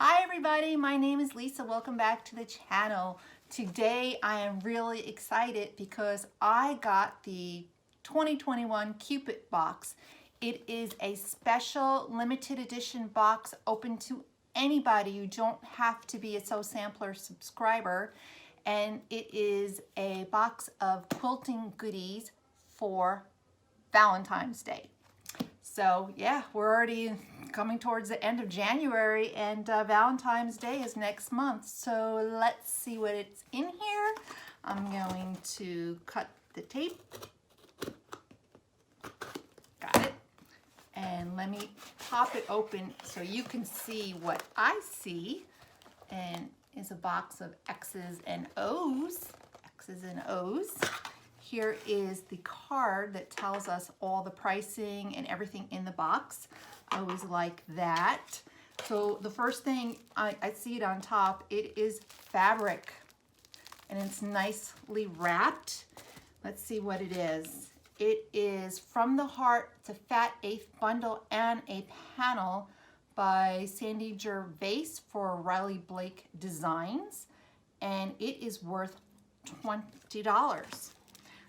Hi everybody, my name is Lisa. Welcome back to the channel. Today I am really excited because I got the 2021 Cupid box. It is a special limited edition box open to anybody. You don't have to be a Sew Sampler subscriber. And it is a box of quilting goodies for Valentine's Day. So yeah, we're already coming towards the end of January and Valentine's Day is next month. So let's see what it's in here. I'm going to cut the tape. Got it. And let me pop it open so you can see what I see. And it's a box of X's and O's. X's and O's. Here is the card that tells us all the pricing and everything in the box. I always like that. So the first thing, I see it on top, it is fabric. And it's nicely wrapped. Let's see what it is. It is From the Heart. It's a Fat Eighth bundle and a panel by Sandy Gervais for Riley Blake Designs. And it is worth $20.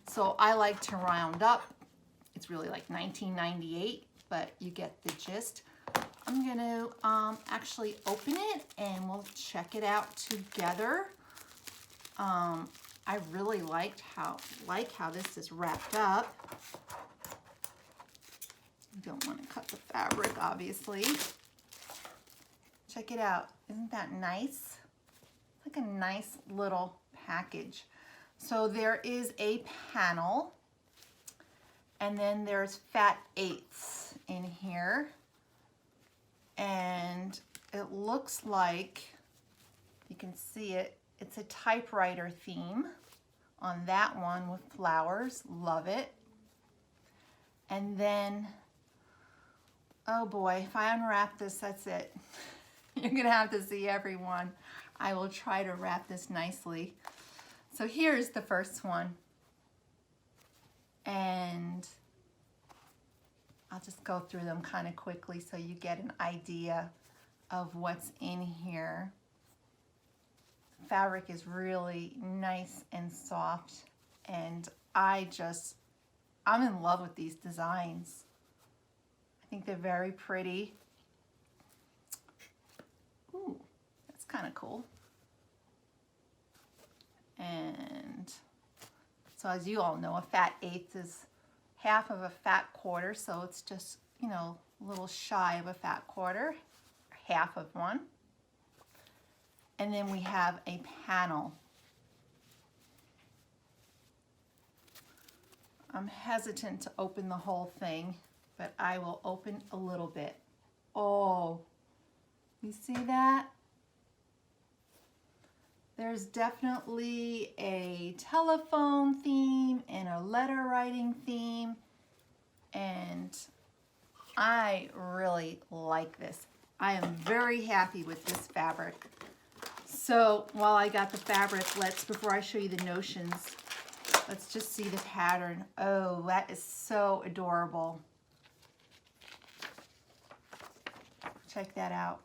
So I like to round up. It's really like $19.98, but you get the gist. I'm gonna actually open it and we'll check it out together. I really like how this is wrapped up. You don't want to cut the fabric, obviously. Check it out. Isn't that nice? Like a nice little package. So there is a panel, and then there's fat eighths in here, and it looks like, you can see it, it's a typewriter theme on that one with flowers. Love it. And then, oh boy, if I unwrap this, that's it. You're gonna have to see everyone. I will try to wrap this nicely. So here's the first one, and I'll just go through them kind of quickly so you get an idea of what's in here. Fabric is really nice and soft, and I'm in love with these designs. I think they're very pretty. Ooh, that's kind of cool. And so as you all know, a fat eighth is half of a fat quarter, so it's just, you know, a little shy of a fat quarter, half of one. And then we have a panel. I'm hesitant to open the whole thing, but I will open a little bit. Oh, you see that? There's definitely a telephone theme and a letter writing theme, and I really like this. I am very happy with this fabric. So while I got the fabric, before I show you the notions, let's just see the pattern. Oh, that is so adorable. Check that out.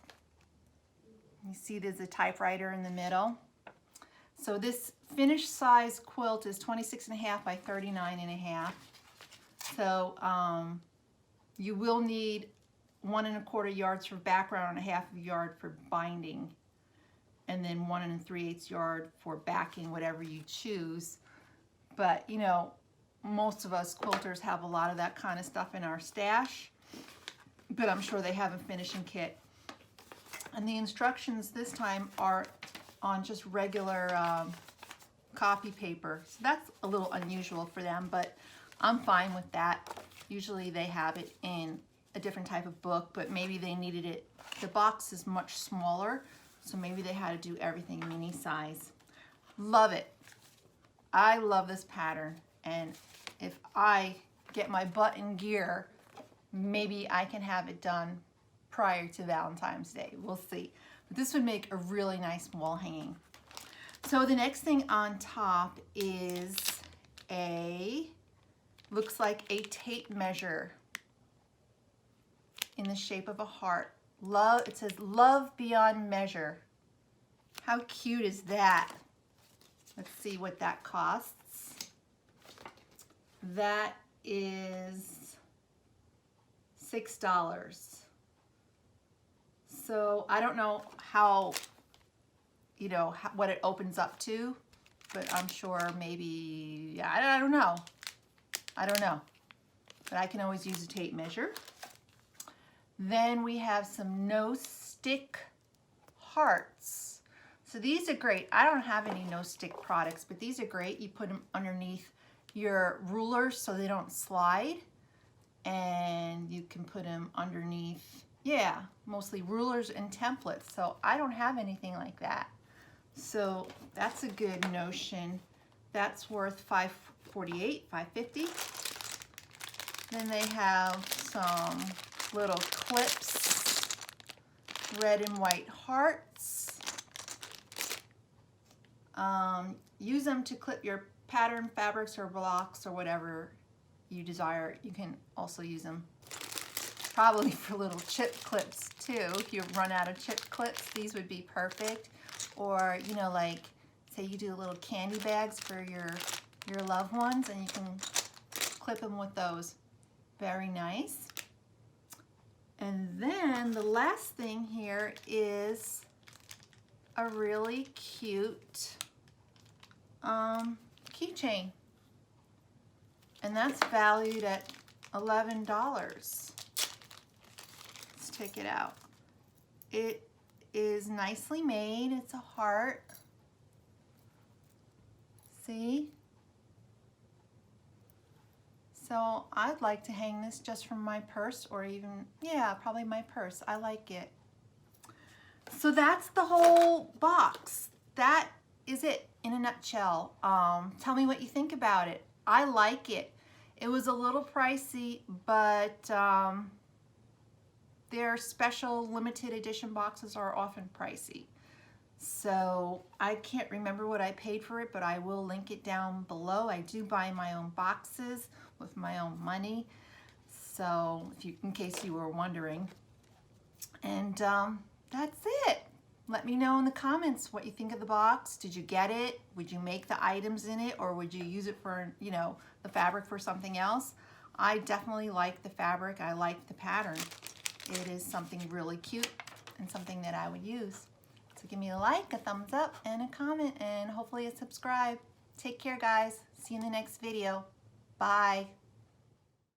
You see there's a typewriter in the middle. So this finished size quilt is 26.5 by 39.5. So you will need 1 1/4 yards for background and a 1/2 yard for binding, and then 1 3/8 yard for backing, whatever you choose. But you know, most of us quilters have a lot of that kind of stuff in our stash, but I'm sure they have a finishing kit. And the instructions this time are on just regular copy paper. So that's a little unusual for them, but I'm fine with that. Usually they have it in a different type of book, but maybe they needed it. The box is much smaller, so maybe they had to do everything mini size. Love it. I love this pattern, and if I get my butt in gear, maybe I can have it done prior to Valentine's Day. We'll see. But this would make a really nice wall hanging. So the next thing on top is looks like a tape measure in the shape of a heart. Love, it says love beyond measure. How cute is that? Let's see what that costs. That is $6. So I don't know how, you know, what it opens up to, but I'm sure maybe, yeah, I don't know. I don't know. But I can always use a tape measure. Then we have some no stick hearts. So these are great. I don't have any no stick products, but these are great. You put them underneath your rulers so they don't slide. And you can put them underneath, yeah, mostly rulers and templates. So I don't have anything like that. So that's a good notion. That's worth $5.48, $5.50. Then they have some little clips, red and white hearts. Use them to clip your pattern fabrics or blocks or whatever you desire. You can also use them probably for little chip clips too. If you run out of chip clips, these would be perfect. Or, you know, like say you do little candy bags for your loved ones, and you can clip them with those. Very nice. And then the last thing here is a really cute keychain. And that's valued at $11. Let's check it out. It is nicely made. It's a heart. See? So I'd like to hang this just from my purse, or even, yeah, probably my purse. I like it. So that's the whole box. That is it in a nutshell. Tell me what you think about it. I like it. It was a little pricey, but their special limited edition boxes are often pricey. So I can't remember what I paid for it, but I will link it down below. I do buy my own boxes with my own money. So if you, in case you were wondering. And that's it. Let me know in the comments what you think of the box. Did you get it? Would you make the items in it, or would you use it for, you know, the fabric for something else? I definitely like the fabric. I like the pattern. It is something really cute and something that I would use. So give me a like, a thumbs up, and a comment, and hopefully a subscribe. Take care, guys. See you in the next video. Bye.